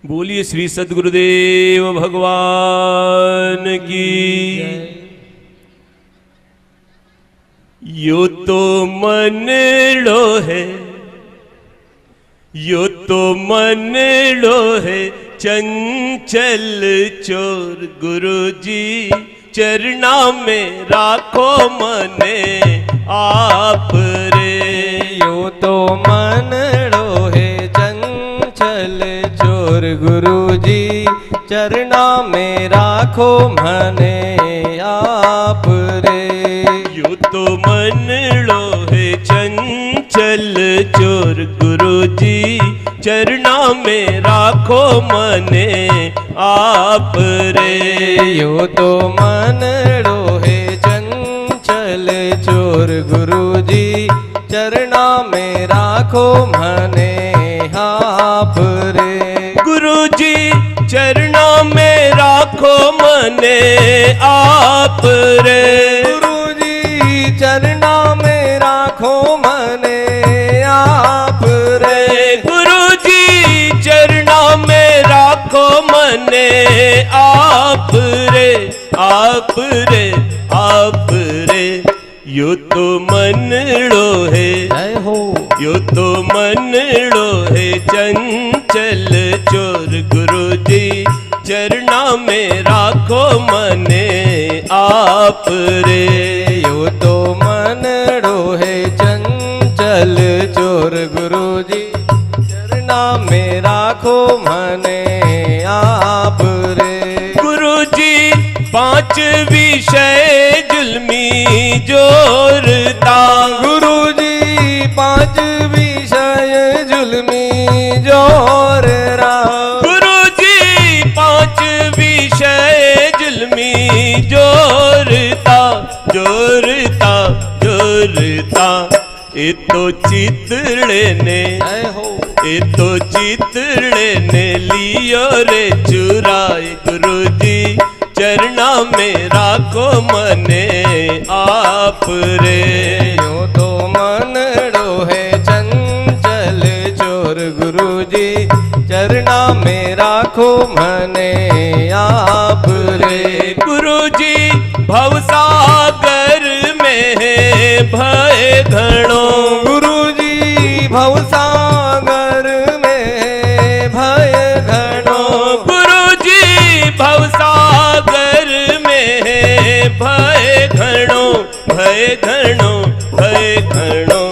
बोलिए श्री सद्गुरुदेव भगवान की। यो तो मनड़ो है, यो तो मनड़ो है चंचल चोर। गुरुजी चरना में राखो मने आप रे। यो तो मनड़ो है चंचल चोर। गुरुजी चरना में राखो मने आप रे। यो तो मनड़ो है चंचल चोर। गुरुजी चरना में राखो मने आप रे। यो तो मनड़ो है चंचल चोर। गुरुजी चरना में राखो मने आप रे। गुरुजी चरना में राखो मने आप रे। गुरुजी चरना में राखो मने आप रे। गुरुजी चरना में राखो मने आप रे। आप रे, आप रे। यो तो मनड़ो है, जय हो। यो तो मनड़ो है चंचल चोर। गुरुजी चरना में राखो मने आप रे। यो तो मनड़ो है चंचल चोर। गुरुजी चरना में राखो मने आप रे। गुरुजी पांच विषय जुल्मी जोरता। गुरुजी पांच विषय जुल्मी जोर रा। गुरुजी पांच विषय जुल्मी जोरता, जोरता, जोरता। ये तो चितड़े ने, जय हो। ये तो चितड़े ने लियो रे चुराए। गुरुजी चरना में राखो मने आप रे। यो तो मनड़ो है चंचल चोर। गुरुजी चरना में राखो मने आप रे। गुरुजी भवसागर में है भय घणो। गुरुजी भवसागर में भय घणो। गुरुजी भवसागर में है भय घणो, भय घणो, भय घणो।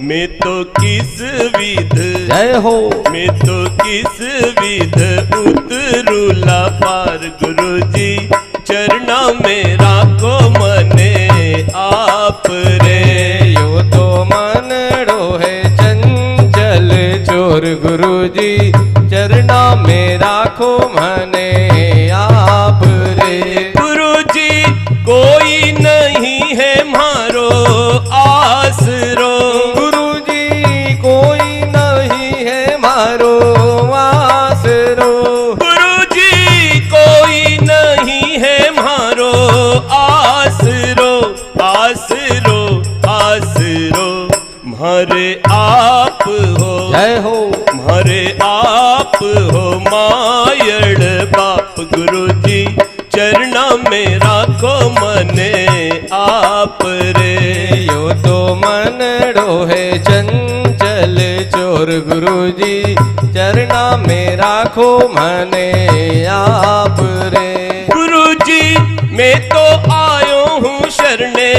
मैं तो किस विध, जय हो। मैं तो किस विध उतरूला पार। गुरुजी चरना में राखो मने आप रे। यो तो मनड़ो है चंचल चोर। गुरुजी चरना में राखो मने आप रे। गुरुजी कोई नहीं है मारो आसरो। गुरुजी कोई नहीं है मारो आसरो। गुरुजी कोई नहीं है मारो आसरो, आसरो, आसरो। म्हारे आप हो, जय हो। म्हारे आप हो मायड़ बाप। गुरुजी चरना में राखो मने आप रे। यो तो मनड़ो है चंचल चोर। गुरुजी चरना में राखो मने आप रे। गुरुजी मैं तो आयो हूँ शरणे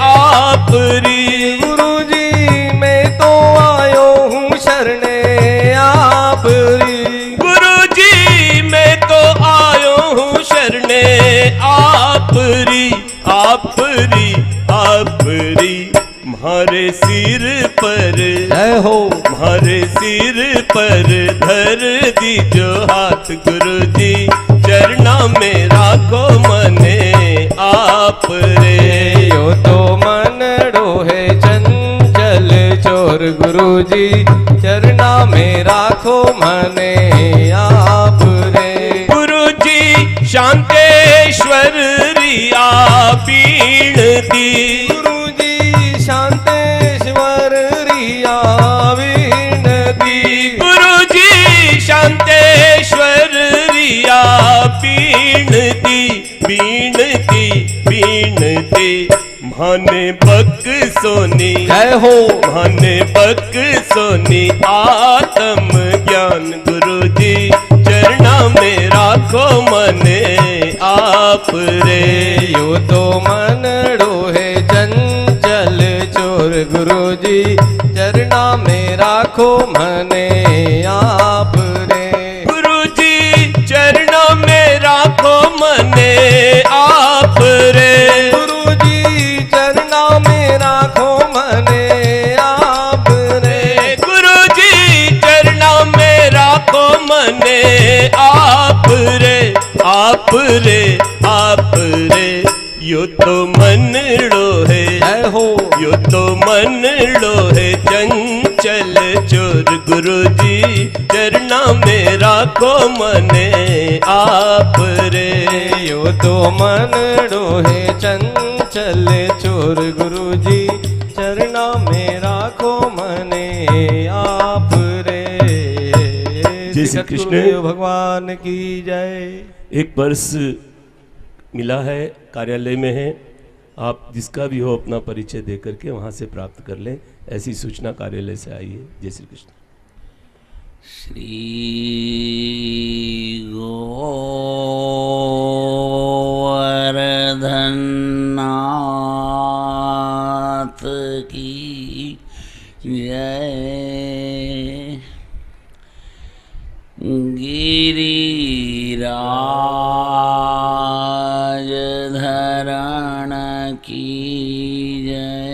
आप री। गुरुजी मैं तो आयो हूँ शरणे आप री। गुरुजी मैं तो आयो हूँ शरणे आप री, आप री, आप री। म्हारे सिर पर, जय हो। म्हारे सिर पर धर दीजो हाथ। गुरुजी चरना में राखो मने आप रे। यो तो मनड़ो है चंचल चोर। गुरुजी चरना में राखो मने आप रे। गुरुजी शांतेश्वर रिया पीण दी। गुरुजी शांतेश्वर रिया विनती। गुरुजी शांतेश्वर बीनती बीनती माने बक सोनी जय हो माने बक सोनी आत्म ज्ञान गुरु जी चरणा में राखो मने आप रे। यो तो मन डोहे चंचल चोर गुरु जी चरणा में राखो मने आप रे। गुरु जी चरणा में राखो मने आप रे। गुरु जी चरणा में राखो मने आप रे। गुरु जी चरणा में राखो मने आप रे आप रे आप रे। यो तो मन लोहे जय हो यो तो मन लोहे चंचल चोर गुरु जी चरणा में राखो मने आप रे। यो तो मन डोहे चंचल चोर गुरु जी चरणा में राखो मने आप रे। जय श्री कृष्ण। गुरुदेव भगवान की जय। एक पर्स मिला है, कार्यालय में है, आप जिसका भी हो अपना परिचय दे करके वहाँ से प्राप्त कर लें। ऐसी सूचना कार्यालय से आई है। जय श्री कृष्ण। श्री गोवर्धननाथ की जय। गिरिराज धरण की जय।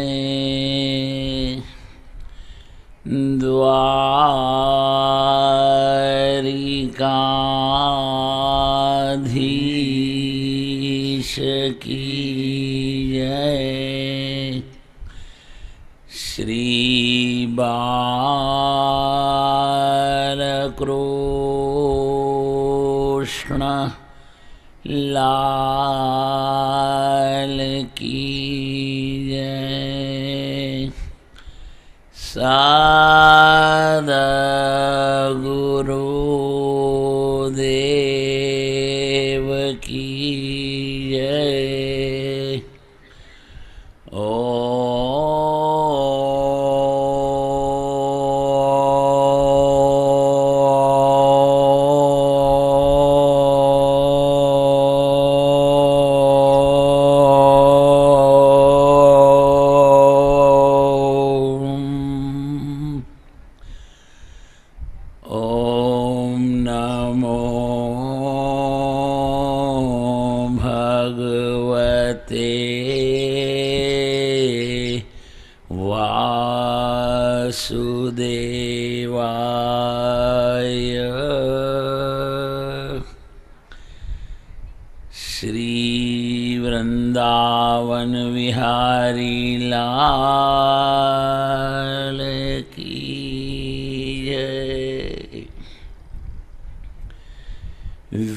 द्वारिकाधीश की जय। श्री बालकृष्ण लाल की जय। सद्गुरुदेव की जय। ओम नमो भगवते वासुदेवाय। श्री वृंदावन विहारी लाल की जय।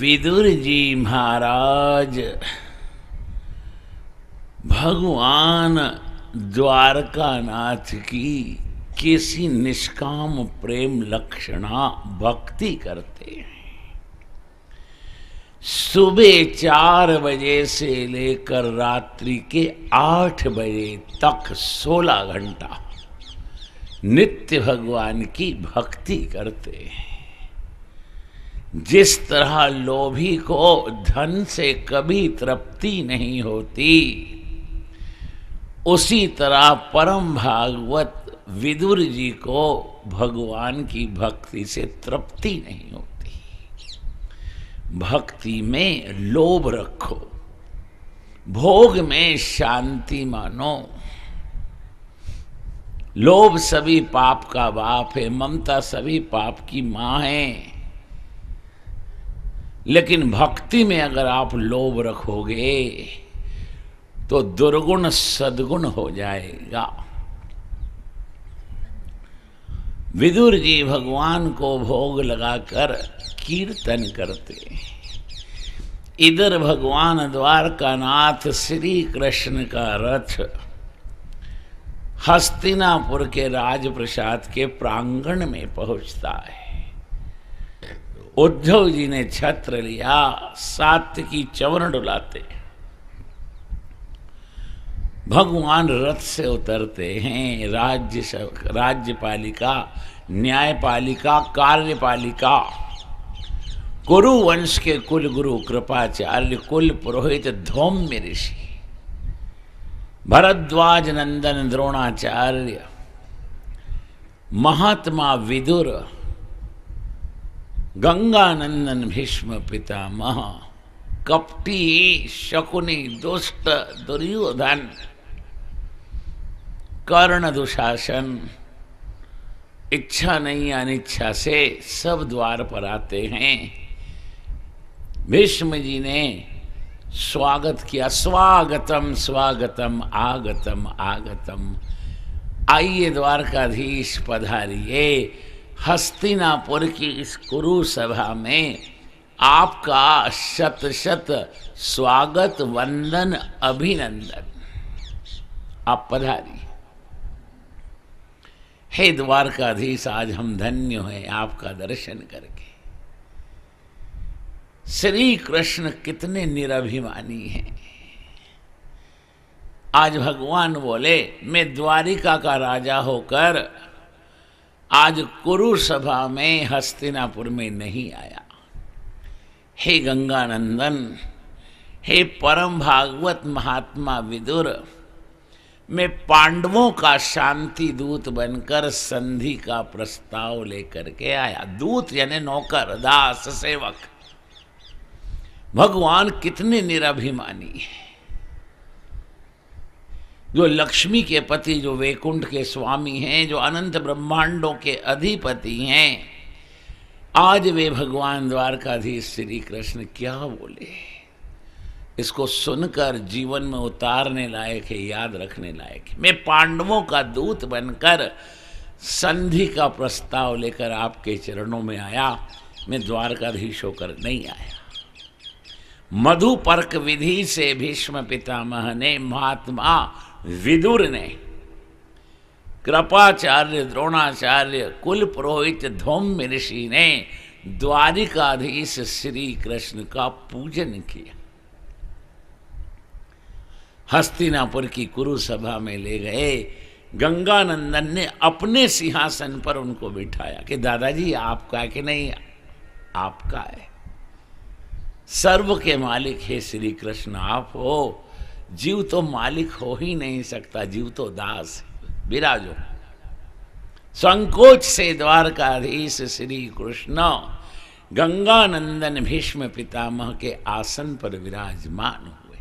विदुर जी महाराज भगवान द्वारकानाथ की किसी निष्काम प्रेम लक्षणा भक्ति करते हैं। सुबह 4 बजे से लेकर रात्रि के 8 बजे तक 16 घंटा नित्य भगवान की भक्ति करते हैं। जिस तरह लोभी को धन से कभी तृप्ति नहीं होती, उसी तरह परम भागवत विदुर जी को भगवान की भक्ति से तृप्ति नहीं होती। भक्ति में लोभ रखो, भोग में शांति मानो। लोभ सभी पाप का बाप है, ममता सभी पाप की माँ है। लेकिन भक्ति में अगर आप लोभ रखोगे तो दुर्गुण सद्गुण हो जाएगा। विदुर जी भगवान को भोग लगाकर कीर्तन करते। इधर भगवान द्वारकानाथ श्री कृष्ण का रथ हस्तिनापुर के राजप्रसाद के प्रांगण में पहुंचता है। उद्धव जी ने छत्र लिया, सात्विकी चवन डुलाते, भगवान रथ से उतरते हैं। राज्यपालिका, न्यायपालिका, कार्यपालिका, कुरु वंश के कुल गुरु कृपाचार्य, कुल पुरोहित धौम्य ऋषि, भरद्वाज नंदन द्रोणाचार्य, महात्मा विदुर, गंगानंदन भीष्म पितामह, कपटी शकुनी दुष्ट दुर्योधन, कर्ण दुशासन, इच्छा नहीं अनिच्छा से सब द्वार पर आते हैं। भीष्म जी ने स्वागत किया, स्वागतम स्वागतम आगतम आगतम, आइए द्वारकाधीश पधारिए, हस्तिनापुर की इस कुरु सभा में आपका शत शत स्वागत वंदन अभिनंदन, आप पधारिए। हे द्वारकाधीश, आज हम धन्य हैं आपका दर्शन करके। श्री कृष्ण कितने निरभिमानी हैं। आज भगवान बोले, मैं द्वारिका का राजा होकर आज कुरु सभा में हस्तिनापुर में नहीं आया। हे गंगानंदन, हे परम भागवत महात्मा विदुर, मैं पांडवों का शांति दूत बनकर संधि का प्रस्ताव लेकर के आया। दूत यानी नौकर, दास, सेवक। भगवान कितने निराभिमानी है। जो लक्ष्मी के पति, जो वैकुंठ के स्वामी हैं, जो अनंत ब्रह्मांडों के अधिपति हैं, आज वे भगवान द्वारकाधीश श्री कृष्ण क्या बोले, इसको सुनकर जीवन में उतारने लायक है, याद रखने लायक है। मैं पांडवों का दूत बनकर संधि का प्रस्ताव लेकर आपके चरणों में आया, मैं द्वारकाधीश होकर नहीं आया। मधुपर्क विधि से भीष्म पितामह ने, महात्मा विदुर ने, कृपाचार्य द्रोणाचार्य, कुल पुरोहित धौम्य ऋषि ने द्वारिकाधीश श्री कृष्ण का पूजन किया। हस्तिनापुर की कुरु सभा में ले गए। गंगानंदन ने अपने सिंहासन पर उनको बिठाया कि दादाजी आपका है कि नहीं, आपका है। सर्व के मालिक है श्री कृष्ण आप हो। जीव तो मालिक हो ही नहीं सकता, जीव तो दास है। विराजो। संकोच से द्वारकाधीश श्री कृष्ण गंगानंदन भीष्म पितामह के आसन पर विराजमान हुए।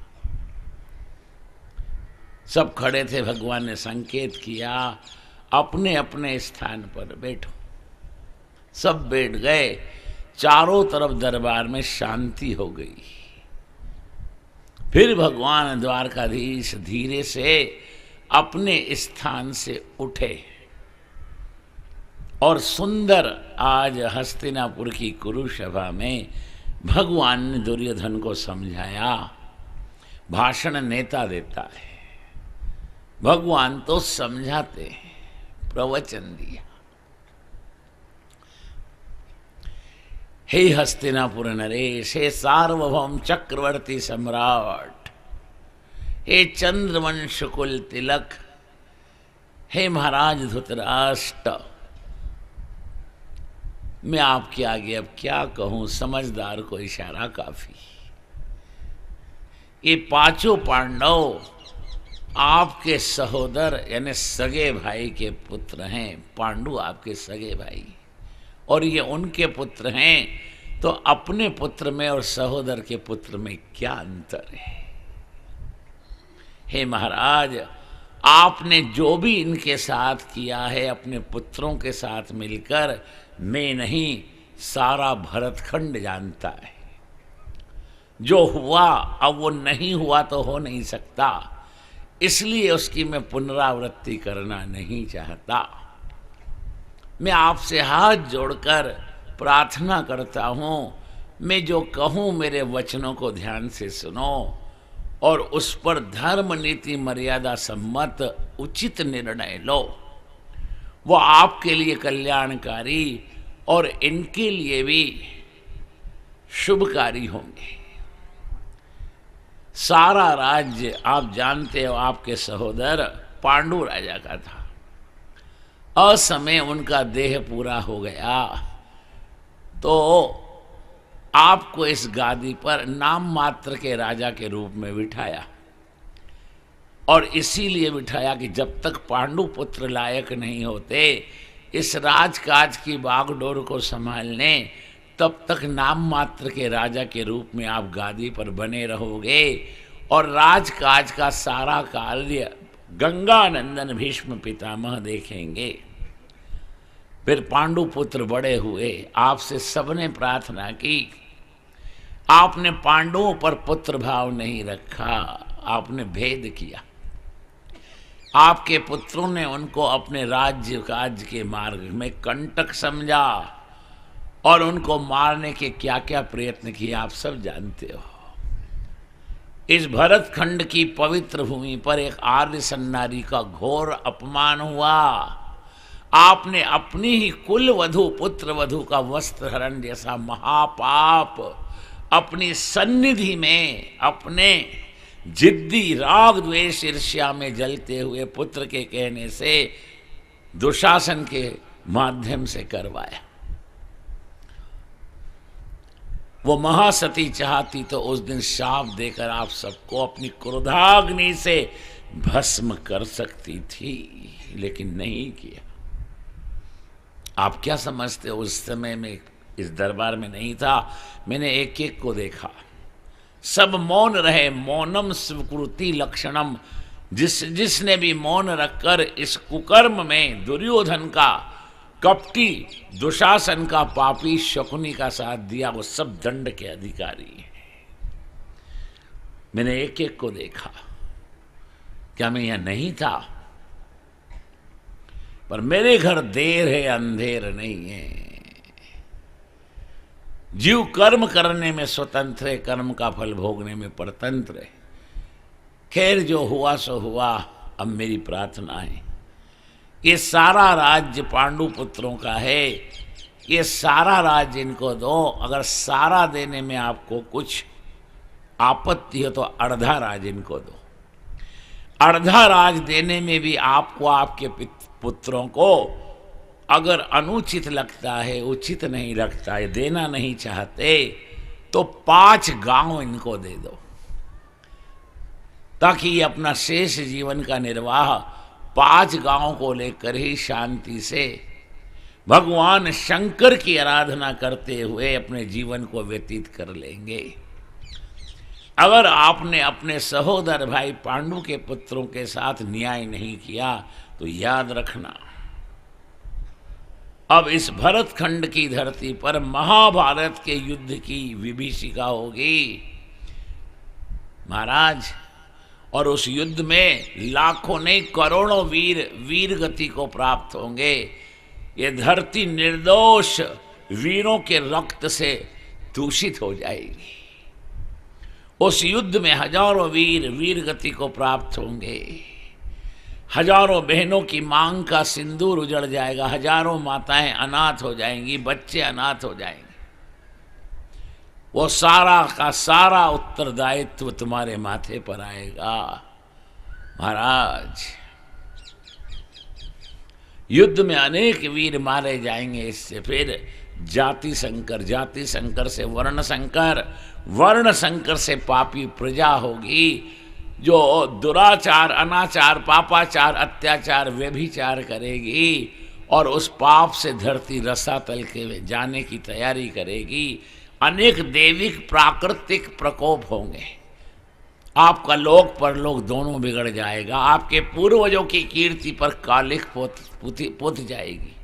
सब खड़े थे। भगवान ने संकेत किया, अपने अपने स्थान पर बैठो। सब बैठ गए। चारों तरफ दरबार में शांति हो गई। फिर भगवान द्वारकाधीश धीरे से अपने स्थान से उठे और सुंदर आज हस्तिनापुर की कुरु सभा में भगवान ने दुर्योधन को समझाया। भाषण नेता देता है, भगवान तो समझाते हैं। प्रवचन दिया, हे हस्तिनापुर नरेश, हे सार्वभौम चक्रवर्ती सम्राट, हे चंद्रवंश कुल तिलक, हे महाराज धृतराष्ट्र, मैं आपके आगे अब क्या कहूं। समझदार को इशारा काफी। ये पांचों पांडव आपके सहोदर यानी सगे भाई के पुत्र हैं। पांडु आपके सगे भाई और ये उनके पुत्र हैं, तो अपने पुत्र में और सहोदर के पुत्र में क्या अंतर है। हे महाराज, आपने जो भी इनके साथ किया है अपने पुत्रों के साथ मिलकर, मैं नहीं सारा भरतखंड जानता है। जो हुआ अब वो नहीं हुआ तो हो नहीं सकता, इसलिए उसकी मैं पुनरावृत्ति करना नहीं चाहता। मैं आपसे हाथ जोड़कर प्रार्थना करता हूँ, मैं जो कहूँ मेरे वचनों को ध्यान से सुनो और उस पर धर्म नीति मर्यादा सम्मत उचित निर्णय लो। वो आपके लिए कल्याणकारी और इनके लिए भी शुभकारी होंगे। सारा राज्य आप जानते हो आपके सहोदर पांडु राजा का था। असमय उनका देह पूरा हो गया तो आपको इस गादी पर नाम मात्र के राजा के रूप में बिठाया, और इसीलिए बिठाया कि जब तक पांडु पुत्र लायक नहीं होते इस राजकाज की बागडोर को संभालने, तब तक नाम मात्र के राजा के रूप में आप गादी पर बने रहोगे और राजकाज का सारा कार्य गंगानंदन भीष्म पितामह देखेंगे। फिर पांडु पुत्र बड़े हुए, आपसे सबने प्रार्थना की। आपने पांडवों पर पुत्र भाव नहीं रखा, आपने भेद किया। आपके पुत्रों ने उनको अपने राज्य काज के मार्ग में कंटक समझा और उनको मारने के क्या क्या प्रयत्न किए आप सब जानते हो। इस भरत खंड की पवित्र भूमि पर एक आर्य सन्नारी का घोर अपमान हुआ। आपने अपनी ही कुल वधु पुत्र वधु का वस्त्र हरण जैसा महापाप अपनी सन्निधि में अपने जिद्दी राग द्वेष ईर्ष्या में जलते हुए पुत्र के कहने से दुशासन के माध्यम से करवाया। वो महासती चाहती तो उस दिन शाप देकर आप सबको अपनी क्रोधाग्नि से भस्म कर सकती थी, लेकिन नहीं किया। आप क्या समझते हो, उस समय में इस दरबार में नहीं था, मैंने एक एक को देखा, सब मौन रहे। मौनम स्वीकृति लक्षणम, जिसने भी मौन रखकर इस कुकर्म में दुर्योधन का, कपटी दुशासन का, पापी शकुनी का साथ दिया, वो सब दंड के अधिकारी हैं। मैंने एक एक को देखा। क्या मैं यहां नहीं था? पर मेरे घर देर है अंधेर नहीं है। जीव कर्म करने में स्वतंत्र है, कर्म का फल भोगने में परतंत्र है। खैर जो हुआ सो हुआ। अब मेरी प्रार्थना है, ये सारा राज्य पांडु पुत्रों का है, ये सारा राज्य इनको दो। अगर सारा देने में आपको कुछ आपत्ति हो तो अर्धा राज इनको दो। अर्धा राज देने में भी आपको आपके पुत्रों को अगर अनुचित लगता है, उचित नहीं लगता है, देना नहीं चाहते, तो 5 गांव इनको दे दो, ताकि ये अपना शेष जीवन का निर्वाह 5 गांवों को लेकर ही शांति से भगवान शंकर की आराधना करते हुए अपने जीवन को व्यतीत कर लेंगे। अगर आपने अपने सहोदर भाई पांडु के पुत्रों के साथ न्याय नहीं किया तो याद रखना, अब इस भरत खंड की धरती पर महाभारत के युद्ध की विभीषिका होगी महाराज। और उस युद्ध में लाखों नहीं करोड़ों वीर गति को प्राप्त होंगे। ये धरती निर्दोष वीरों के रक्त से दूषित हो जाएगी। उस युद्ध में हजारों वीर गति को प्राप्त होंगे। हजारों बहनों की मांग का सिंदूर उजड़ जाएगा। हजारों माताएं अनाथ हो जाएंगी, बच्चे अनाथ हो जाएंगे। वो सारा का सारा उत्तरदायित्व तुम्हारे माथे पर आएगा महाराज। युद्ध में अनेक वीर मारे जाएंगे। इससे फिर जाति संकर से वर्ण संकर, वर्ण संकर से पापी प्रजा होगी, जो दुराचार, अनाचार, पापाचार, अत्याचार, व्यभिचार करेगी और उस पाप से धरती रसातल के जाने की तैयारी करेगी। अनेक दैविक प्राकृतिक प्रकोप होंगे। आपका लोक परलोक दोनों बिगड़ जाएगा। आपके पूर्वजों की कीर्ति पर कालिख पुत जाएगी।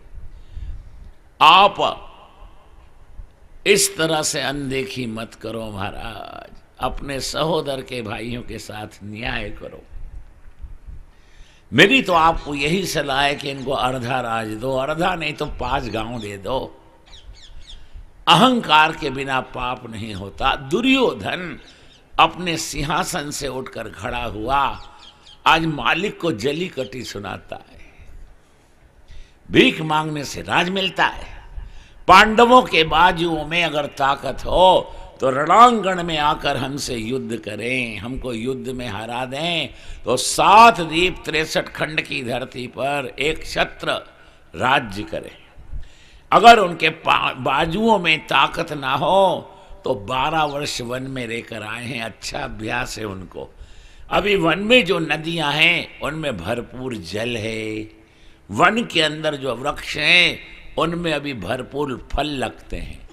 आप इस तरह से अनदेखी मत करो महाराज। अपने सहोदर के भाइयों के साथ न्याय करो। मेरी तो आपको यही सलाह है कि इनको अर्धा राज दो, अर्धा नहीं तो 5 गांव दे दो। अहंकार के बिना पाप नहीं होता। दुर्योधन अपने सिंहासन से उठकर खड़ा हुआ, आज मालिक को जली कटी सुनाता है। भीख मांगने से राज मिलता है। पांडवों के बाजुओं में अगर ताकत हो तो रणांगण में आकर हमसे युद्ध करें, हमको युद्ध में हरा दें, तो 7 द्वीप 63 खंड की धरती पर एक छत्र राज्य करे। अगर उनके बाजुओं में ताकत ना हो तो 12 वर्ष वन में रहकर आए हैं, अच्छा अभ्यास है उनको। अभी वन में जो नदियां हैं उनमें भरपूर जल है, वन के अंदर जो वृक्ष हैं उनमें अभी भरपूर फल लगते हैं।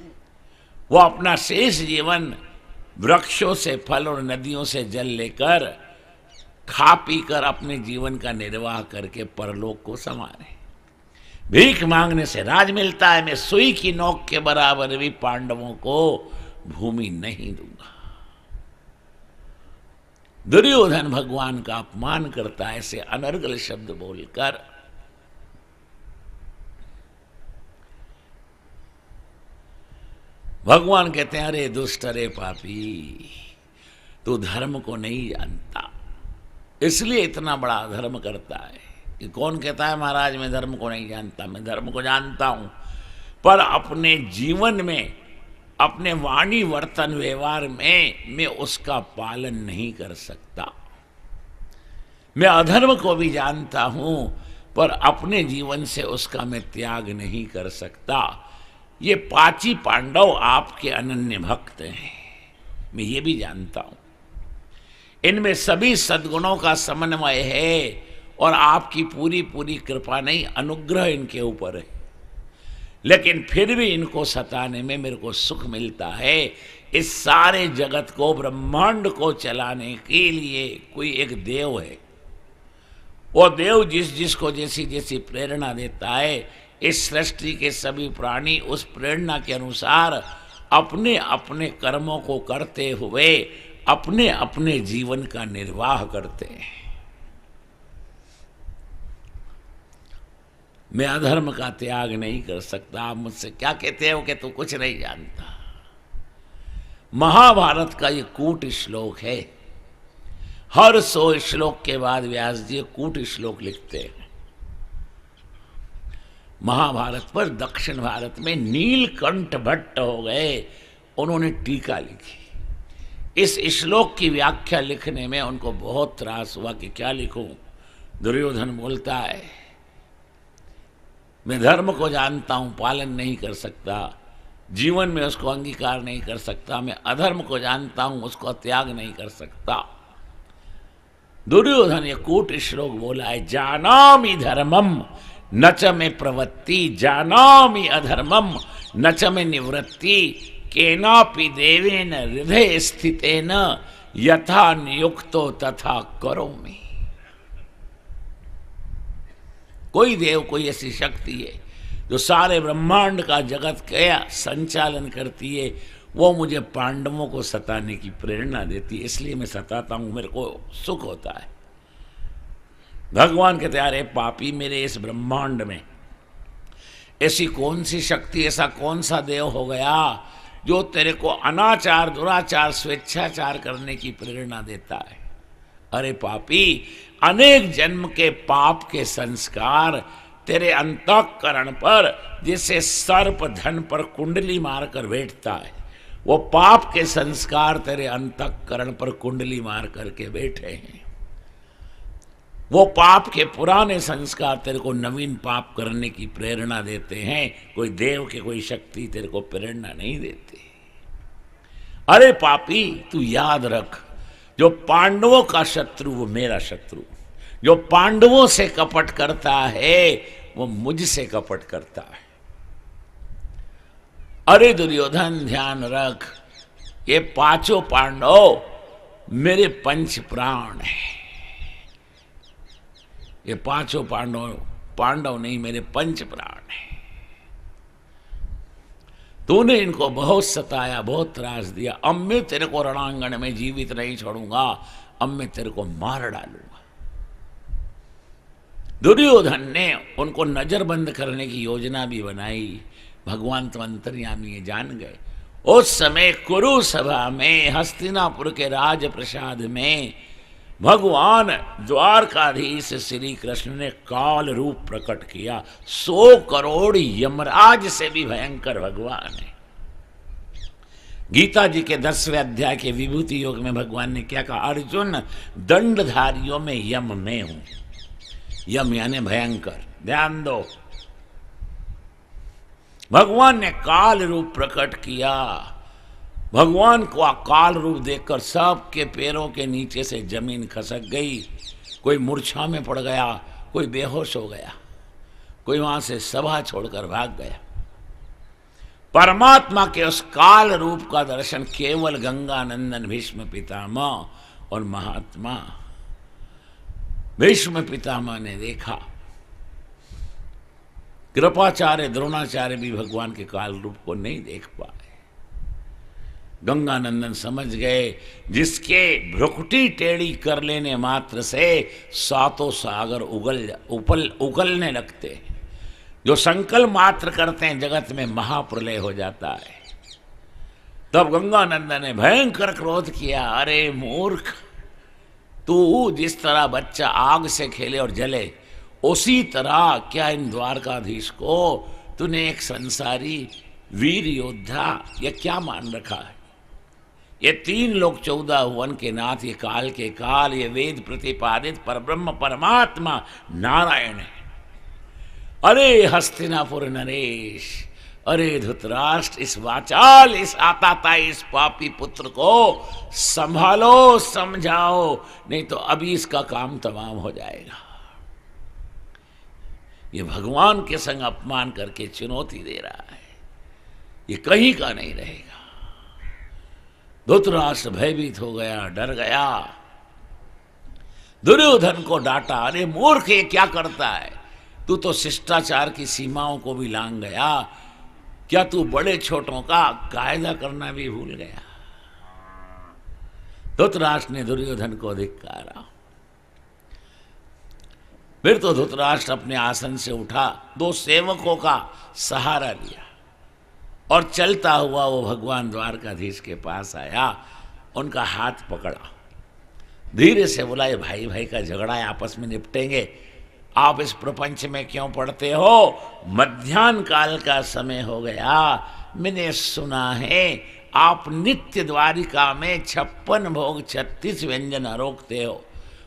वो अपना शेष जीवन वृक्षों से फल और नदियों से जल लेकर खा पीकर अपने जीवन का निर्वाह करके परलोक को संवारे। भीख मांगने से राज मिलता है। मैं सुई की नोक के बराबर भी पांडवों को भूमि नहीं दूंगा। दुर्योधन भगवान का अपमान करता है ऐसे अनर्गल शब्द बोलकर। भगवान कहते हैं, अरे दुष्ट, अरे पापी, तू धर्म को नहीं जानता, इसलिए इतना बड़ा अधर्म करता है। कि कौन कहता है महाराज मैं धर्म को नहीं जानता? मैं धर्म को जानता हूं, पर अपने जीवन में, अपने वाणी वर्तन व्यवहार में मैं उसका पालन नहीं कर सकता। मैं अधर्म को भी जानता हूं, पर अपने जीवन से उसका मैं त्याग नहीं कर सकता। ये 5 पांडव आपके अनन्य भक्त हैं, मैं ये भी जानता हूं। इनमें सभी सद्गुणों का समन्वय है और आपकी पूरी पूरी कृपा नहीं, अनुग्रह इनके ऊपर है। लेकिन फिर भी इनको सताने में मेरे को सुख मिलता है। इस सारे जगत को, ब्रह्मांड को चलाने के लिए कोई एक देव है। वो देव जिसको जैसी जैसी प्रेरणा देता है, इस सृष्टि के सभी प्राणी उस प्रेरणा के अनुसार अपने अपने कर्मों को करते हुए अपने अपने जीवन का निर्वाह करते हैं। मैं अधर्म का त्याग नहीं कर सकता। आप मुझसे क्या कहते हो कि तू कुछ नहीं जानता? महाभारत का ये कूट श्लोक है। हर 100 श्लोक के बाद व्यास जी कूट श्लोक लिखते हैं। महाभारत पर दक्षिण भारत में नीलकंठ भट्ट हो गए, उन्होंने टीका लिखी। इस श्लोक की व्याख्या लिखने में उनको बहुत त्रास हुआ कि क्या लिखूं। दुर्योधन बोलता है, मैं धर्म को जानता हूं, पालन नहीं कर सकता, जीवन में उसको अंगीकार नहीं कर सकता। मैं अधर्म को जानता हूं, उसको त्याग नहीं कर सकता। दुर्योधन ये कूट श्लोक बोला है, जानामि धर्मम न च में प्रवृत्ति, जानामि अधर्मम न च में निवृत्ति, केनापि देवेन हृदय स्थितेन यथा नियुक्तो तथा करोमि। कोई देव, कोई ऐसी शक्ति है जो सारे ब्रह्मांड का जगत का संचालन करती है, वो मुझे पांडवों को सताने की प्रेरणा देती है, इसलिए मैं सताता हूं, मेरे को सुख होता है। भगवान कहते हैं, अरे पापी, मेरे इस ब्रह्मांड में ऐसी कौन सी शक्ति, ऐसा कौन सा देव हो गया जो तेरे को अनाचार, दुराचार, स्वेच्छाचार करने की प्रेरणा देता है? अरे पापी, अनेक जन्म के पाप के संस्कार तेरे अंतःकरण पर जैसे सर्प धन पर कुंडली मारकर बैठता है, वो पाप के संस्कार तेरे अंतःकरण पर कुंडली मार करके बैठे हैं। वो पाप के पुराने संस्कार तेरे को नवीन पाप करने की प्रेरणा देते हैं। कोई देव के, कोई शक्ति तेरे को प्रेरणा नहीं देती। अरे पापी, तू याद रख, जो पांडवों का शत्रु वो मेरा शत्रु, जो पांडवों से कपट करता है वो मुझसे कपट करता है। अरे दुर्योधन, ध्यान रख, ये 5 पांडव मेरे 5 प्राण हैं। ये 5 पांडव नहीं, मेरे 5 प्राण हैं। तूने इनको बहुत सताया, बहुत त्रास दिया, अब मैं तेरे को रणांगण में जीवित नहीं छोड़ूंगा, अब मैं तेरे को मार डालूंगा। दुर्योधन ने उनको नजरबंद करने की योजना भी बनाई। भगवान तो अंतर्यामी जान गए। उस समय कुरु सभा में, हस्तिनापुर के राज प्रसाद में भगवान द्वारकाधीश श्री कृष्ण ने काल रूप प्रकट किया। 100 करोड़ यमराज से भी भयंकर भगवान है। गीता जी के 10वें अध्याय के विभूति योग में भगवान ने क्या कहा? अर्जुन, दंडधारियों में यम में हूं। यम यानी भयंकर। ध्यान दो, भगवान ने काल रूप प्रकट किया। भगवान को काल रूप देखकर सबके पैरों के नीचे से जमीन खसक गई। कोई मूर्छा में पड़ गया, कोई बेहोश हो गया, कोई वहां से सभा छोड़कर भाग गया। परमात्मा के उस काल रूप का दर्शन केवल गंगानंदन भीष्म पितामह और महात्मा भीष्म पितामह ने देखा। कृपाचार्य द्रोणाचार्य भी भगवान के काल रूप को नहीं देख पाए। गंगानंदन समझ गए, जिसके भ्रुकुटी टेढ़ी कर लेने मात्र से सातों सागर उगलने लगते हैं। जो संकल्प मात्र करते हैं जगत में महाप्रलय हो जाता है। तब गंगानंदन ने भयंकर क्रोध किया। अरे मूर्ख, तू जिस तरह बच्चा आग से खेले और जले, उसी तरह क्या इन द्वारकाधीश को तूने एक संसारी वीर योद्धा या क्या मान रखा है? ये 3 लोग 14 भुवन के नाथ, ये काल के काल, ये वेद प्रतिपादित परब्रह्म परमात्मा नारायण है। अरे हस्तिनापुर नरेश, अरे धृतराष्ट्र, इस वाचाल, इस आताताई, इस पापी पुत्र को संभालो, समझाओ, नहीं तो अभी इसका काम तमाम हो जाएगा। ये भगवान के संग अपमान करके चुनौती दे रहा है, ये कहीं का नहीं रहेगा। धृतराष्ट्र भयभीत हो गया, डर गया। दुर्योधन को डांटा, अरे मूर्ख, ये क्या करता है? तू तो शिष्टाचार की सीमाओं को भी लांघ गया। क्या तू बड़े छोटों का कायदा करना भी भूल गया? धृतराष्ट्र ने दुर्योधन को धिक्कारा। फिर तो धृतराष्ट्र अपने आसन से उठा, 2 सेवकों का सहारा लिया और चलता हुआ वो भगवान द्वारकाधीश के पास आया, उनका हाथ पकड़ा, धीरे से बोला, ये भाई भाई का झगड़ा है, आपस में निपटेंगे, आप इस प्रपंच में क्यों पड़ते हो? मध्याह्न काल का समय हो गया, मैंने सुना है आप नित्य द्वारिका में 56 भोग 36 व्यंजन आरोगते हो।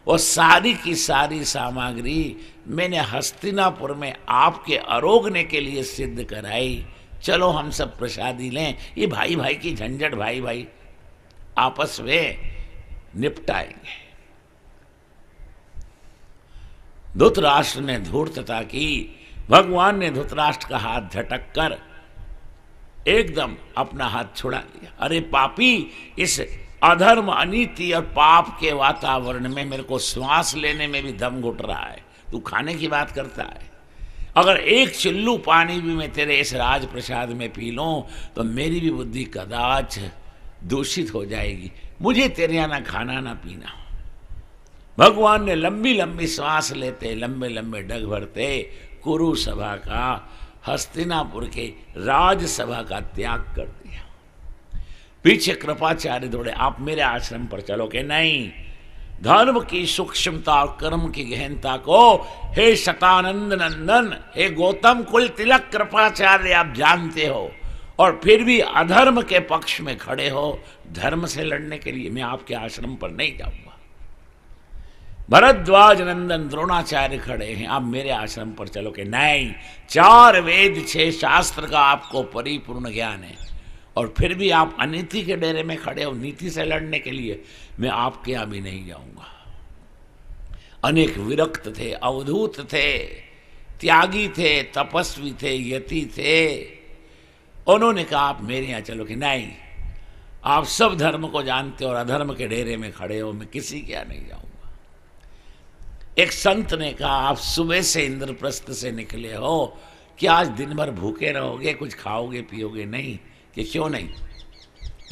वो सारी की सारी सामग्री मैंने हस्तिनापुर में आपके आरोगने के लिए सिद्ध कराई। चलो हम सब प्रसादी लें, ये भाई भाई की झंझट भाई भाई आपस में निपटाएंगे। धृतराष्ट्र ने धूर्तता की। भगवान ने धृतराष्ट्र का हाथ झटक कर एकदम अपना हाथ छुड़ा लिया। अरे पापी, इस अधर्म, अनीति और पाप के वातावरण में मेरे को श्वास लेने में भी दम घुट रहा है, तू खाने की बात करता है। अगर एक चिल्लू पानी भी मैं तेरे इस राज प्रसाद में पी लूं तो मेरी भी बुद्धि कदाच दूषित हो जाएगी। मुझे तेरे यहाँ ना खाना ना पीना। भगवान ने लंबी लंबी सांस लेते, लंबे लंबे डग भरते कुरु सभा का, हस्तिनापुर के राजसभा का त्याग कर दिया। पीछे कृपाचार्य दौड़े, आप मेरे आश्रम पर चलो कि नहीं। धर्म की सूक्ष्मता और कर्म की गहनता को हे शतानंद नंदन, हे गौतम कुल तिलक कृपाचार्य आप जानते हो, और फिर भी अधर्म के पक्ष में खड़े हो। धर्म से लड़ने के लिए मैं आपके आश्रम पर नहीं जाऊंगा। भरद्वाज नंदन द्रोणाचार्य खड़े हैं, आप मेरे आश्रम पर चलो कि नहीं। 4 वेद 6 शास्त्र का आपको परिपूर्ण ज्ञान है, और फिर भी आप अनीति के डेरे में खड़े हो नीति से लड़ने के लिए। मैं आपके यहाँ भी नहीं जाऊंगा। अनेक विरक्त थे, अवधूत थे, त्यागी थे, तपस्वी थे, यति थे। उन्होंने कहा आप मेरे यहाँ चलो कि नहीं, आप सब धर्म को जानते हो और अधर्म के डेरे में खड़े हो, मैं किसी के यहाँ नहीं जाऊंगा। एक संत ने कहा आप सुबह से इंद्रप्रस्थ से निकले हो, क्या आज दिन भर भूखे रहोगे, कुछ खाओगे पियोगे नहीं? कि क्यों नहीं,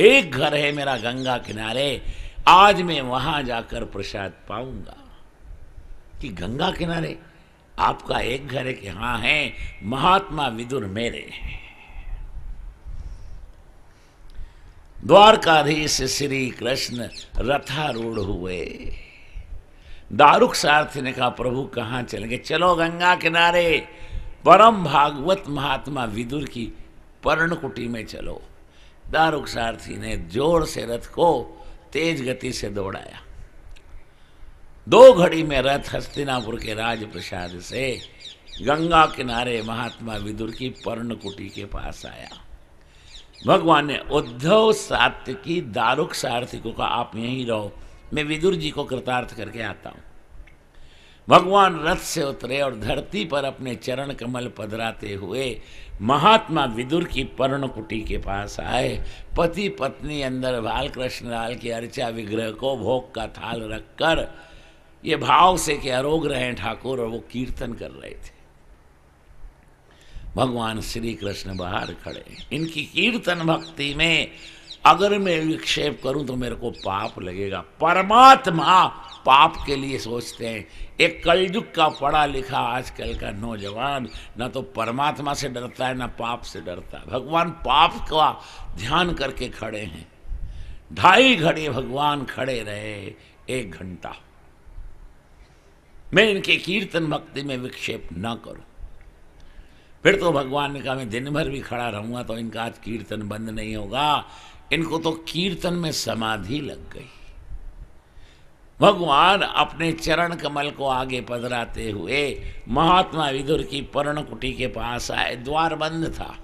एक घर है मेरा गंगा किनारे, आज मैं वहां जाकर प्रसाद पाऊंगा। कि गंगा किनारे आपका एक घर है? कि हाँ है, महात्मा विदुर मेरे। द्वारकाधीश श्री कृष्ण रथारूढ़ हुए। दारुक सारथी ने कहा प्रभु कहाँ चलेंगे? चलो गंगा किनारे, परम भागवत महात्मा विदुर की पर्णकुटी में चलो। दारुक सारथी ने जोर से रथ को तेज गति से दौड़ाया। 2 घड़ी में रथ हस्तिनापुर के राजप्रसाद से गंगा किनारे महात्मा विदुर की पर्णकुटी के पास आया। भगवान ने उद्धव सात्यकी दारुक सारथी को कहा, आप यहीं रहो, मैं विदुर जी को कृतार्थ करके आता हूं। भगवान रथ से उतरे और धरती पर अपने चरण कमल पधराते हुए महात्मा विदुर की पर्णकुटी के पास आए। पति पत्नी अंदर बाल कृष्ण लाल के अर्चा विग्रह को भोग का थाल रखकर ये भाव से कि अरोग रहे ठाकुर, और वो कीर्तन कर रहे थे। भगवान श्री कृष्ण बाहर खड़े। इनकी कीर्तन भक्ति में अगर मैं विक्षेप करूं तो मेरे को पाप लगेगा। परमात्मा पाप के लिए सोचते हैं। एक कलयुग का पढ़ा लिखा आजकल का नौजवान न तो परमात्मा से डरता है न पाप से डरता है। भगवान पाप का ध्यान करके खड़े हैं। 2.5 घड़ी भगवान खड़े रहे, 1 घंटा। मैं इनके कीर्तन भक्ति में विक्षेप न करूं। फिर तो भगवान ने कहा, मैं दिन भर भी खड़ा रहूंगा तो इनका आज कीर्तन बंद नहीं होगा। इनको तो कीर्तन में समाधि लग गई। भगवान अपने चरण कमल को आगे पधराते हुए महात्मा विदुर की पर्णकुटी के पास आए। द्वार बंद था।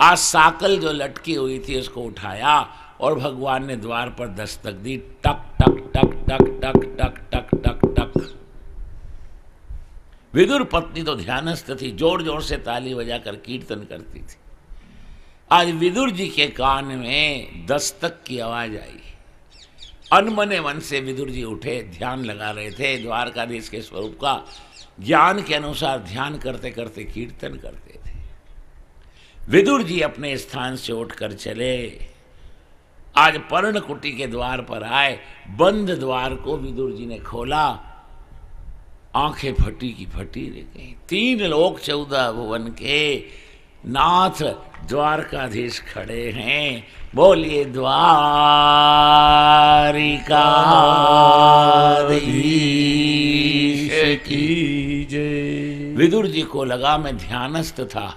आज साकल जो लटकी हुई थी उसको उठाया और भगवान ने द्वार पर दस्तक दी। टक टक टक टक टक टक टक टक टक। विदुर पत्नी तो ध्यानस्थ थी, जोर जोर से ताली बजाकर कीर्तन करती थी। आज विदुर जी के कान में दस्तक की आवाज आई। अनमने मन से विदुर जी उठे, ध्यान लगा रहे थे द्वारकाधीश के स्वरूप का। ज्ञान के अनुसार ध्यान करते करते कीर्तन करते थे। विदुर जी अपने स्थान से उठकर चले। आज पर्णकुटी के द्वार पर आए। बंद द्वार को विदुर जी ने खोला। आंखें फटी की फटी रह गई। 3 लोक 14 भुवन के नाथ द्वारकाधीश खड़े हैं। बोलिए द्वारिकाधीश की जय। विदुर जी को लगा मैं ध्यानस्थ था,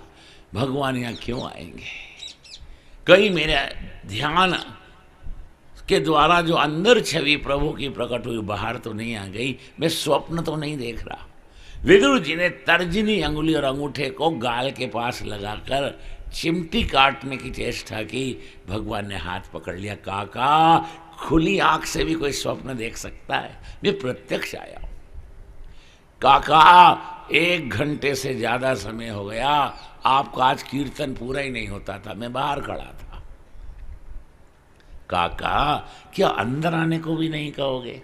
भगवान यहाँ क्यों आएंगे? कहीं मेरा ध्यान के द्वारा जो अंदर छवि प्रभु की प्रकट हुई बाहर तो नहीं आ गई, मैं स्वप्न तो नहीं देख रहा। विदुर जी ने तर्जनी अंगुली और अंगूठे को गाल के पास लगाकर चिमटी काटने की चेष्टा की। भगवान ने हाथ पकड़ लिया। काका, खुली आंख से भी कोई स्वप्न देख सकता है? मैं प्रत्यक्ष आया हूं। काका, 1 घंटे से ज्यादा समय हो गया, आपका आज कीर्तन पूरा ही नहीं होता था, मैं बाहर खड़ा था। काका, क्या अंदर आने को भी नहीं कहोगे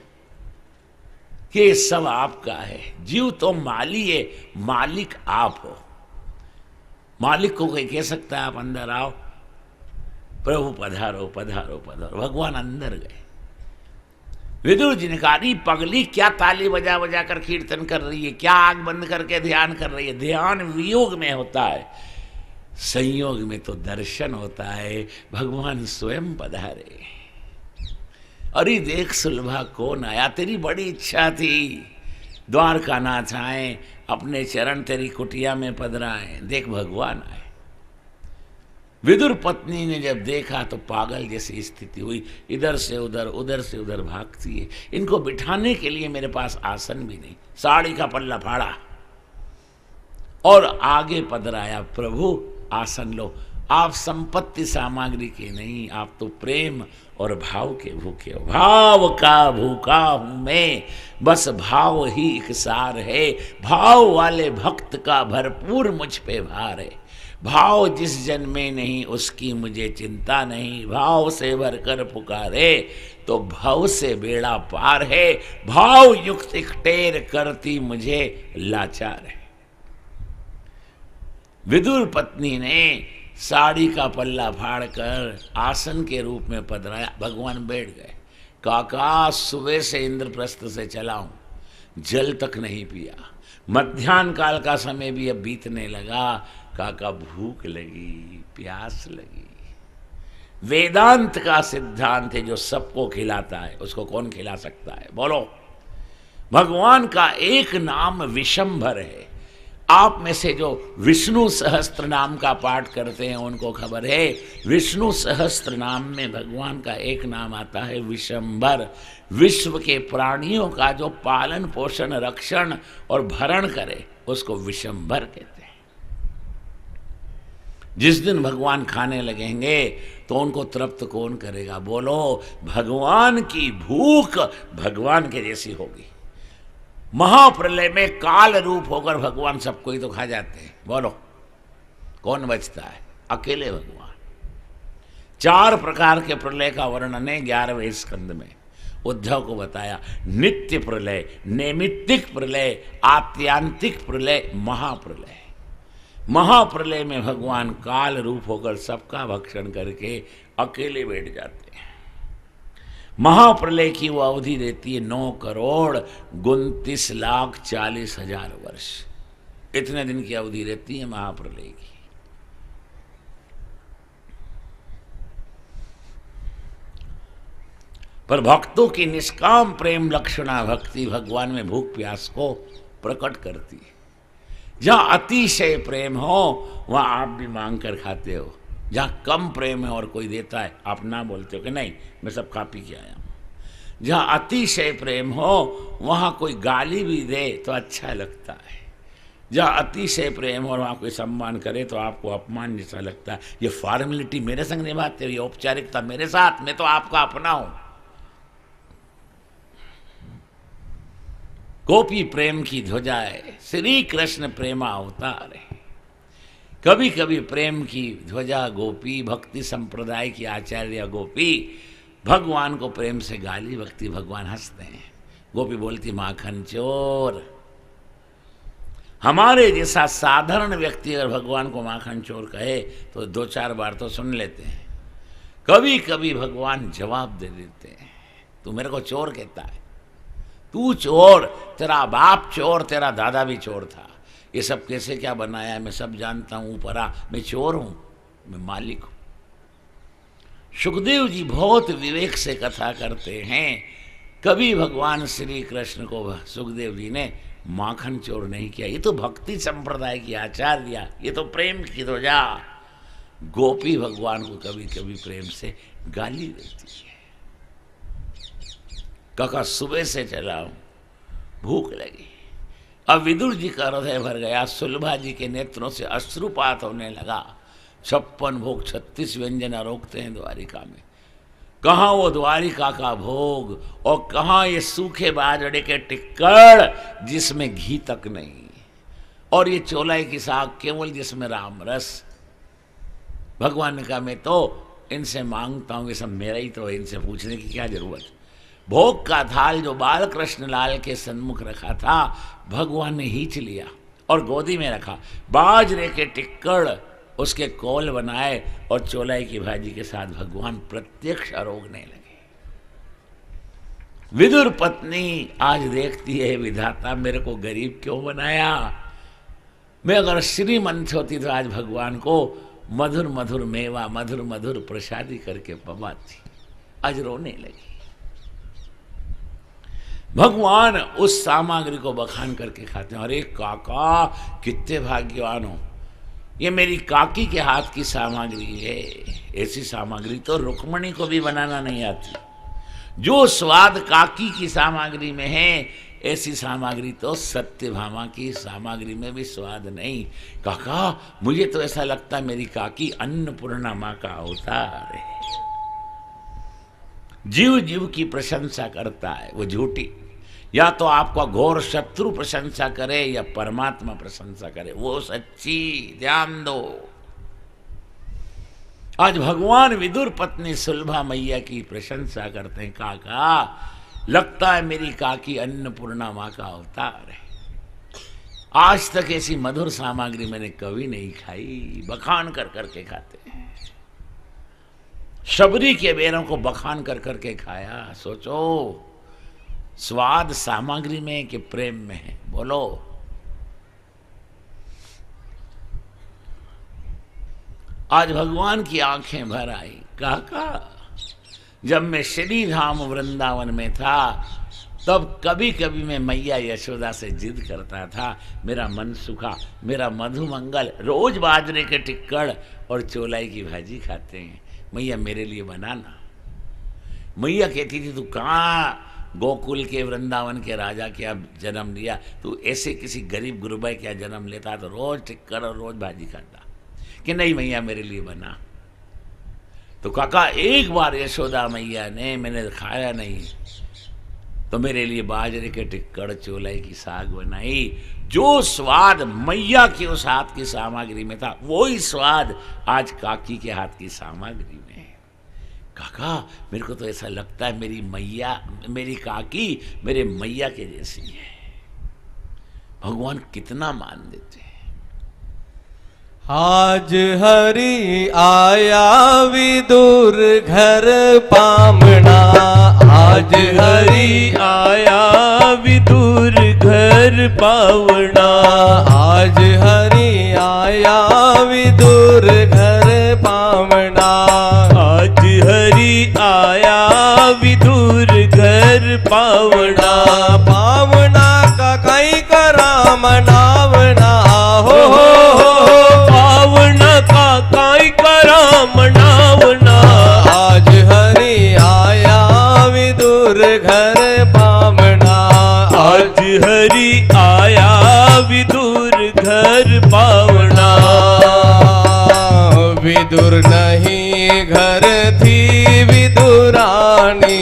कि ये सब आपका है? जीव तो माली है, मालिक आप हो। मालिक को कोई कह सकता है आप अंदर आओ? प्रभु पधारो पधारो पधारो। भगवान अंदर गए। विदुर जी ने कहा, अरे पगली, क्या ताली बजा बजा कर कीर्तन कर रही है? क्या आंख बंद करके ध्यान कर रही है? ध्यान वियोग में होता है, संयोग में तो दर्शन होता है। भगवान स्वयं पधारे। अरे देख सुलभा, कौन आया? तेरी बड़ी इच्छा थी द्वारका नाथ आए, अपने चरण तेरी कुटिया में पधराए। देख भगवान आए। विदुर पत्नी ने जब देखा तो पागल जैसी स्थिति हुई। इधर से उधर भागती है। इनको बिठाने के लिए मेरे पास आसन भी नहीं। साड़ी का पल्ला फाड़ा और आगे पधराया। प्रभु आसन लो। आप संपत्ति सामग्री के नहीं, आप तो प्रेम और भाव के भूखे हो। भाव का भूखा हूं मैं, बस भाव ही एक सार है। भाव वाले भक्त का भरपूर मुझ पे भार है। भाव जिस जन में नहीं उसकी मुझे चिंता नहीं। भाव से भरकर पुकारे तो भाव से बेड़ा पार है। भाव युक्त एक टेर करती मुझे लाचार है। विदुर पत्नी ने साड़ी का पल्ला फाड़कर आसन के रूप में पधराया। भगवान बैठ गए। काका, सुबह से इंद्रप्रस्थ से चला हूं, जल तक नहीं पिया। मध्याह्न काल का समय भी अब बीतने लगा। काका, भूख लगी, प्यास लगी। वेदांत का सिद्धांत है, जो सबको खिलाता है उसको कौन खिला सकता है? बोलो। भगवान का एक नाम विशंभर है। आप में से जो विष्णु सहस्त्र नाम का पाठ करते हैं उनको खबर है, विष्णु सहस्त्र नाम में भगवान का एक नाम आता है विशंभर। विश्व के प्राणियों का जो पालन पोषण रक्षण और भरण करे उसको विशंभर कहते हैं। जिस दिन भगवान खाने लगेंगे तो उनको तृप्त कौन करेगा? बोलो, भगवान की भूख भगवान के जैसी होगी। महाप्रलय में काल रूप होकर भगवान सबको ही तो खा जाते हैं। बोलो कौन बचता है? अकेले भगवान। 4 प्रकार के प्रलय का वर्णन है 11वें स्कंद में। उद्धव को बताया नित्य प्रलय, नैमित्तिक प्रलय, आत्यांतिक प्रलय, महाप्रलय। महाप्रलय में भगवान काल रूप होकर सबका भक्षण करके अकेले बैठ जाते हैं। महाप्रलय की वो अवधि रहती है 9,29,40,000 वर्ष। इतने दिन की अवधि रहती है महाप्रलय की। पर भक्तों की निष्काम प्रेम लक्षणा भक्ति भगवान में भूख प्यास को प्रकट करती है। जहां अतिशय प्रेम हो वहां आप भी मांग कर खाते हो। जहाँ कम प्रेम है और कोई देता है आप ना बोलते हो कि नहीं मैं सब खा पी के आया हूँ। जहाँ अतिशय प्रेम हो वहाँ कोई गाली भी दे तो अच्छा लगता है। जहाँ अतिशय प्रेम हो और वहाँ कोई सम्मान करे तो आपको अपमान जैसा लगता है। ये फॉर्मेलिटी मेरे संग निभाते हो, ये औपचारिकता मेरे साथ, मैं तो आपका अपना हूँ। गोपी प्रेम की ध्वजा है, श्री कृष्ण प्रेमा अवतार है। कभी कभी प्रेम की ध्वजा गोपी, भक्ति संप्रदाय की आचार्य गोपी भगवान को प्रेम से गाली बकती, भगवान हंसते हैं। गोपी बोलती माखन चोर। हमारे जैसा साधारण व्यक्ति अगर भगवान को माखन चोर कहे तो 2-4 बार तो सुन लेते हैं। कभी कभी भगवान जवाब दे देते हैं, तू मेरे को चोर कहता है? तू चोर, तेरा बाप चोर, तेरा दादा भी चोर था। ये सब कैसे क्या बनाया है मैं सब जानता हूँ, परा मैं चोर हूँ, मैं मालिक हूँ। सुखदेव जी बहुत विवेक से कथा करते हैं। कभी भगवान श्री कृष्ण को सुखदेव जी ने माखन चोर नहीं किया। ये तो भक्ति संप्रदाय की आचार्य, ये तो प्रेम की ध्वजा। गोपी भगवान को कभी कभी प्रेम से गाली देती है। काका सुबह से चला हूं, भूख लगी। अब विदुर जी का हृदय भर गया, सुलभा जी के नेत्रों से अश्रुपात होने लगा। 56 भोग 36 व्यंजन रोकते हैं द्वारिका में। कहाँ वो द्वारिका का भोग और कहाँ ये सूखे बाजरे के टिक्कड़ जिसमें घी तक नहीं, और ये चोलाई की साग केवल जिसमें राम रस। भगवान ने कहा मैं तो इनसे मांगता हूँ, ये सब मेरा ही तो है, इनसे पूछने की क्या जरूरत। भोग का थाल जो बाल कृष्ण लाल के सन्मुख रखा था भगवान ने खींच लिया और गोदी में रखा। बाजरे के टिक्कड़ उसके कोल बनाए और चोलाई की भाजी के साथ भगवान प्रत्यक्ष आरोगने लगे। विदुर पत्नी आज देखती है विधाता मेरे को गरीब क्यों बनाया। मैं अगर श्रीमंत होती तो आज भगवान को मधुर मधुर मेवा मधुर मधुर प्रसादी करके पवाती। आज रोने लगी। भगवान उस सामग्री को बखान करके खाते हैं। अरे काका कितने भाग्यवान हो, ये मेरी काकी के हाथ की सामग्री है। ऐसी सामग्री तो रुक्मणी को भी बनाना नहीं आती। जो स्वाद काकी की सामग्री में है ऐसी सामग्री तो सत्यभामा की सामग्री में भी स्वाद नहीं। काका मुझे तो ऐसा लगता है मेरी काकी अन्नपूर्णा माँ का अवतार है। जीव जीव की प्रशंसा करता है, वो झूठी। या तो आपका घोर शत्रु प्रशंसा करे या परमात्मा प्रशंसा करे, वो सच्ची। ध्यान दो। आज भगवान विदुर पत्नी सुलभा मैया की प्रशंसा करते हैं। काका लगता है मेरी काकी अन्नपूर्णा माँ का अवतार है। आज तक ऐसी मधुर सामग्री मैंने कभी नहीं खाई। बखान कर करके खाते हैं। शबरी के बेरों को बखान कर करके खाया। सोचो स्वाद सामग्री में है कि प्रेम में है? बोलो। आज भगवान की आंखें भर आई। काका जब मैं श्री धाम वृंदावन में था तब कभी कभी मैं मैया यशोदा से जिद करता था, मेरा मन सुखा, मेरा मधुमंगल रोज बाजरे के टिक्कड़ और चोलाई की भाजी खाते हैं, मैया मेरे लिए बनाना। मैया कहती थी, तू कहाँ गोकुल के वृंदावन के राजा क्या जन्म लिया, तू ऐसे किसी गरीब गुरुबाई क्या जन्म लेता तो रोज टिक्कड़ और रोज भाजी खाता। कि नहीं मैया मेरे लिए बना। तो काका एक बार यशोदा मैया ने, मैंने खाया नहीं तो मेरे लिए बाजरे के टिक्कड़ चोलाई की साग बनाई। जो स्वाद मैया के उस हाथ की सामग्री में था, वही स्वाद आज काकी के हाथ की सामग्री में है। काका मेरे को तो ऐसा लगता है मेरी मैया, मेरी काकी मेरे मैया के जैसी है। भगवान कितना मान देते हैं। आज हरि आया विदुर घर पामना, आज हरि आया विदुर घर पावना, आज हरि आया विदुर घर पामना, आज हरि आया विदुर घर पावना। पावना का कई करा मनावना, हो पावना का काई करा मनावना। आज हरि आया विदुर घर पावना, आज हरि आया विदुर घर पावना। विदुर नहीं घर थी विदुरानी,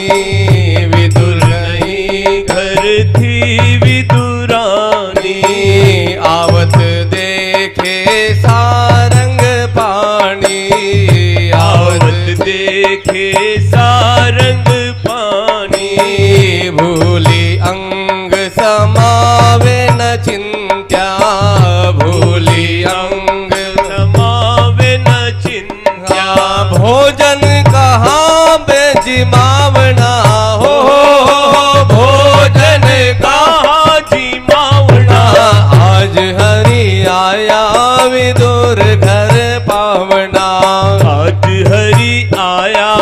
विदुर नहीं घर थी विदुरानी। आवत देखे सारंग पानी, आवत देखे सारंग पानी। भूली अंग समावे न चिंत्या, भूली अंग समावे न चिंत्या। भोजन कहाँ बेजिमावना, हो भोजन कहाँ जिमावना। आज हरि आया विदुर घर पावना, आज हरि आया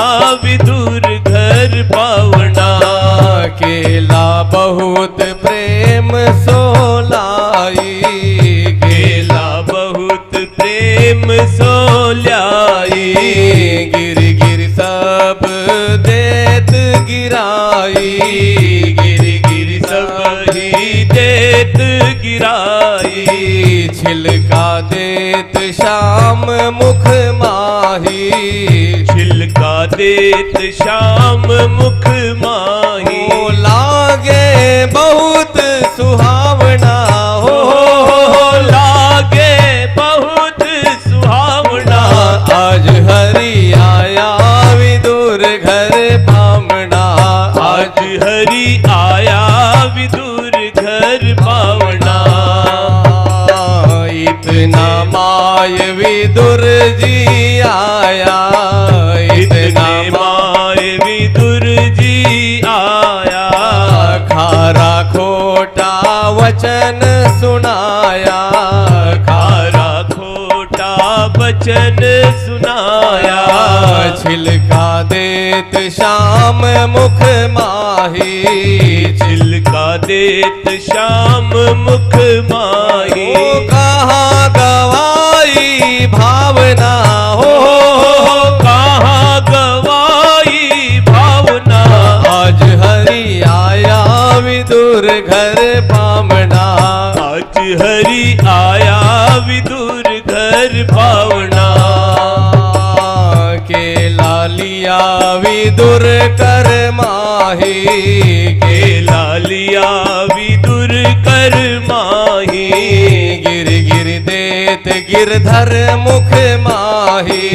विदुर घर पावना। केला बहुत प्रेम सोलाई, केला बहुत प्रेम सो ल्याई। गिर गिर सब देत गिराई, गिर गिर सब ही देत गिराई। छिलका देत श्याम मुख माही, छिलका देत श्याम मुख माही। ओ लागे बहुत सुहावना, हो लागे बहुत सुहावना। आज हरि आया विदुर घर पावना, आज हरि आया विदुर घर पावना। इतना माय विदुर जी आया, इतना माय विदुर जी आया। खारा खोटा वचन सुनाया, खारा खोटा वचन सुनाया। छिलका देत श्याम मुख माही, छिलका देत श्याम मुख माही। कहाँ गवाई भावना, हो कहाँ गवाई भावना। आज हरि आया विदुर घर पावना, आज हरि आया विदुर घर पावना। केला लिया विदुर कर माही, केला लिया विदुर कर माही। गिर गिर देत गिरधर मुख माही,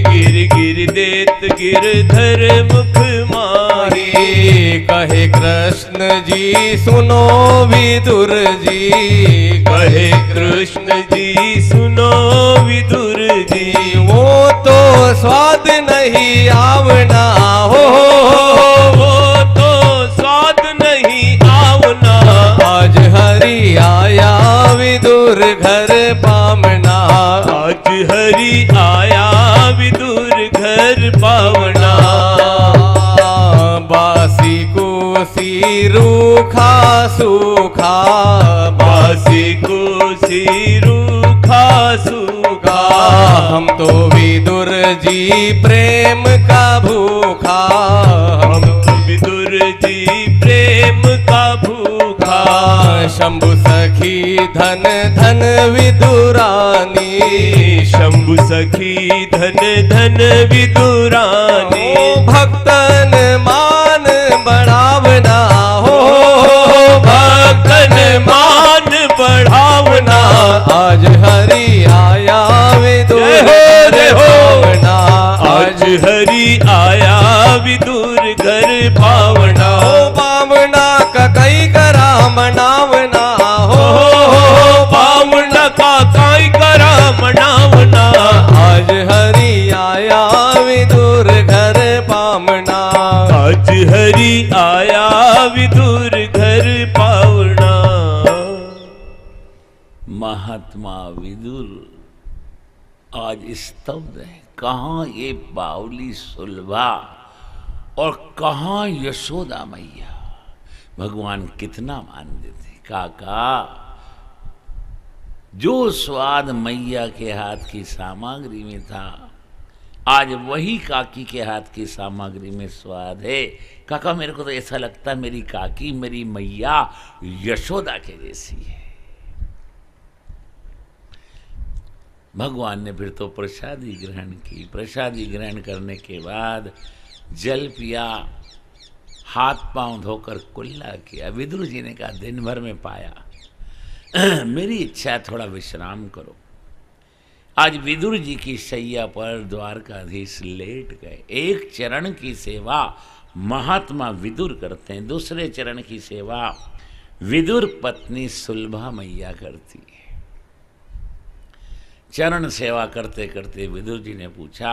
गिर गिर देत गिरधर मुख माही। कहे कृष्ण जी सुनो विदुर जी, कहे कृष्ण जी सुनो विदुर जी। वो तो स्वाद नहीं आवना, हो वो तो स्वाद नहीं आवना। आज हरि आया विदुर घर पावना, आज हरि आया विदुर घर पावना। बासी कोसी रूखा सूखा, बासी कोसी रूखा सूखा, हम तो विदुर जी प्रेम का भूखा, हम तो विदुर जी प्रेम का भूखा। शंभु सखी धन धन विदुरानी, शंभु सखी धन धन विदुरानी, भक्तन मान बढ़ावना हो, भक्तन मान बढ़ावना। आज हरि आया विदुर जय घर हो, भावना, आज हरि आया विदुर घर भावना। पावना का कई करा मनावना हो, पावना का काई करा मनावना। आज हरि आया विदुर घर पावना, आज हरि आया विदुर घर पावना। महात्मा विदुर आज स्तब्ध है। कहाँ ये बावली सुलभा और कहाँ यशोदा मैया। भगवान कितना मानते थे। काका, जो स्वाद मैया के हाथ की सामग्री में था, आज वही काकी के हाथ की सामग्री में स्वाद है। काका, मेरे को तो ऐसा लगता है मेरी काकी, मेरी मैया यशोदा के जैसी है। भगवान ने फिर तो प्रसादी ग्रहण की। प्रसादी ग्रहण करने के बाद जल पिया, हाथ पांव धोकर कुल्ला किया। विदुर जी ने कहा, दिन भर में पाया, मेरी इच्छा है थोड़ा विश्राम करो। आज विदुर जी की शैया पर द्वारकाधीश लेट गए। एक चरण की सेवा महात्मा विदुर करते हैं, दूसरे चरण की सेवा विदुर पत्नी सुलभा मैया करती है। चरण सेवा करते करते विदुर जी ने पूछा,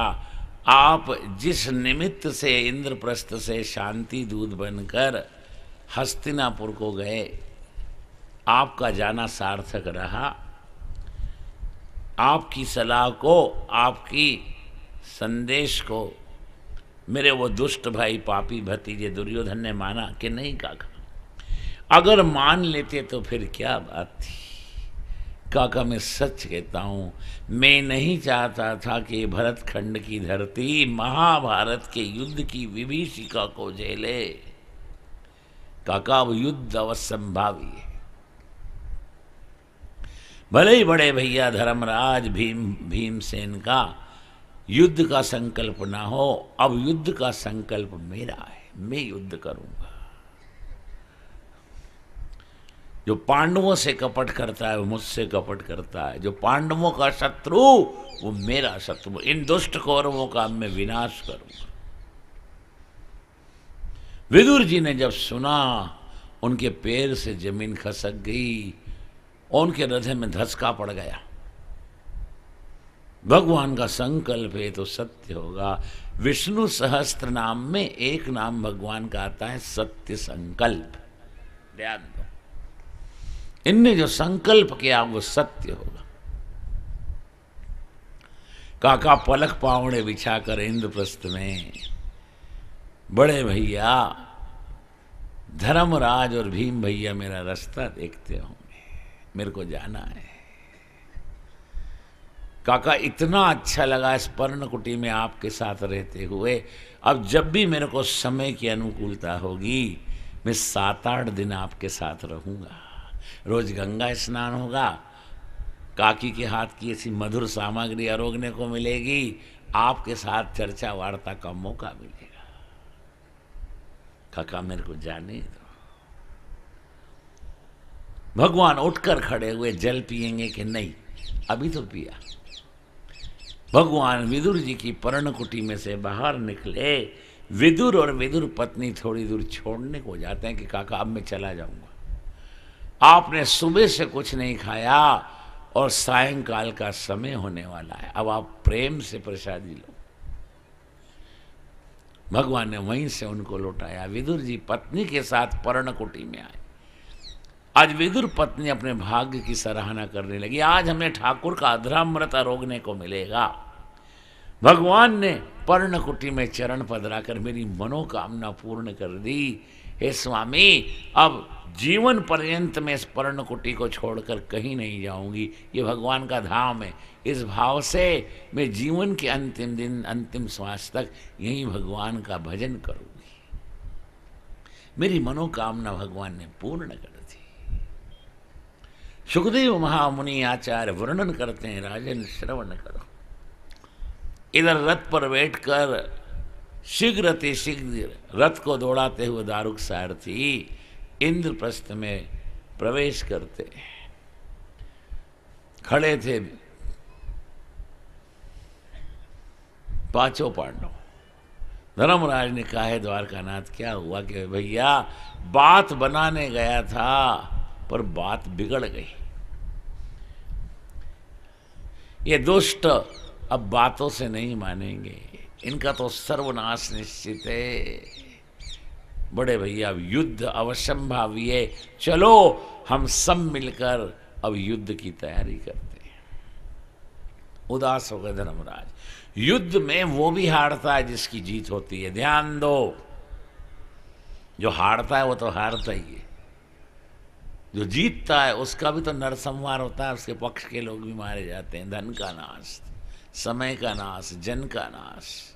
आप जिस निमित्त से इंद्रप्रस्थ से शांति दूत बनकर हस्तिनापुर को गए, आपका जाना सार्थक रहा? आपकी सलाह को, आपकी संदेश को मेरे वो दुष्ट भाई पापी भतीजे दुर्योधन ने माना कि नहीं? काका, अगर मान लेते तो फिर क्या बात थी। काका, मैं सच कहता हूँ, मैं नहीं चाहता था कि भरत खंड की धरती महाभारत के युद्ध की विभीषिका को झेले। काका, अब युद्ध अवश्यंभावी है। भले ही बड़े भैया धर्मराज भीमसेन का युद्ध का संकल्प ना हो, अब युद्ध का संकल्प मेरा है, मैं युद्ध करूंगा। जो पांडवों से कपट करता है वो मुझसे कपट करता है। जो पांडवों का शत्रु वो मेरा शत्रु। इन दुष्ट कौरवों का मैं विनाश करूंगा। विदुर जी ने जब सुना, उनके पैर से जमीन खसक गई, उनके हृदय में धसका पड़ गया। भगवान का संकल्प है तो सत्य होगा। विष्णु सहस्त्र नाम में एक नाम भगवान का आता है सत्य संकल्प। ध्यान दो, इनने जो संकल्प किया वो सत्य होगा। काका, पलक पावड़े बिछाकर इंद्रप्रस्थ में बड़े भैया धर्मराज और भीम भैया मेरा रास्ता देखते होंगे, मेरे को जाना है। काका, इतना अच्छा लगा इस पर्णकुटी में आपके साथ रहते हुए। अब जब भी मेरे को समय की अनुकूलता होगी, मैं 7-8 दिन आपके साथ रहूंगा। रोज गंगा स्नान होगा, काकी के हाथ की ऐसी मधुर सामग्री अरोगने को मिलेगी, आपके साथ चर्चा वार्ता का मौका मिलेगा। काका, मेरे को जाने दो। भगवान उठकर खड़े हुए, जल पिएंगे कि नहीं? अभी तो पिया। भगवान विदुर जी की पर्णकुटी में से बाहर निकले। विदुर और विदुर पत्नी थोड़ी दूर छोड़ने को जाते हैं कि काका, अब मैं चला जाऊंगा। आपने सुबह से कुछ नहीं खाया और सायंकाल का समय होने वाला है, अब आप प्रेम से प्रसादी लो। भगवान ने वहीं से उनको लौटाया। विदुर जी पत्नी के साथ पर्णकुटी में आए। आज विदुर पत्नी अपने भाग्य की सराहना करने लगी। आज हमें ठाकुर का अधरामृत रोगने को मिलेगा। भगवान ने पर्णकुटी में चरण पधराकर मेरी मनोकामना पूर्ण कर दी। हे स्वामी, अब जीवन पर्यंत में इस पर्णकुटी को छोड़कर कहीं नहीं जाऊंगी, ये भगवान का धाम है। इस भाव से मैं जीवन के अंतिम दिन, अंतिम श्वास तक यहीं भगवान का भजन करूंगी। मेरी मनोकामना भगवान ने पूर्ण कर दी। सुखदेव महामुनि आचार्य वर्णन करते हैं, राजन श्रवण करो। इधर रथ पर बैठकर शीघ्र शीघ्र रथ को दौड़ाते हुए दारुक सारथी इंद्रप्रस्थ में प्रवेश करते। खड़े थे पांचों पांडव। धर्मराज ने कहा है, द्वारकानाथ क्या हुआ कि भैया बात बनाने गया था पर बात बिगड़ गई। ये दुष्ट अब बातों से नहीं मानेंगे, इनका तो सर्वनाश निश्चित है। बड़े भैया अब युद्ध अवश्यंभावी, चलो हम सब मिलकर अब युद्ध की तैयारी करते हैं। उदास हो गए धर्मराज। युद्ध में वो भी हारता है जिसकी जीत होती है। ध्यान दो, जो हारता है वो तो हारता ही है, जो जीतता है उसका भी तो नरसंहार होता है, उसके पक्ष के लोग भी मारे जाते हैं। धन का नाश, समय का नाश, जन का नाश।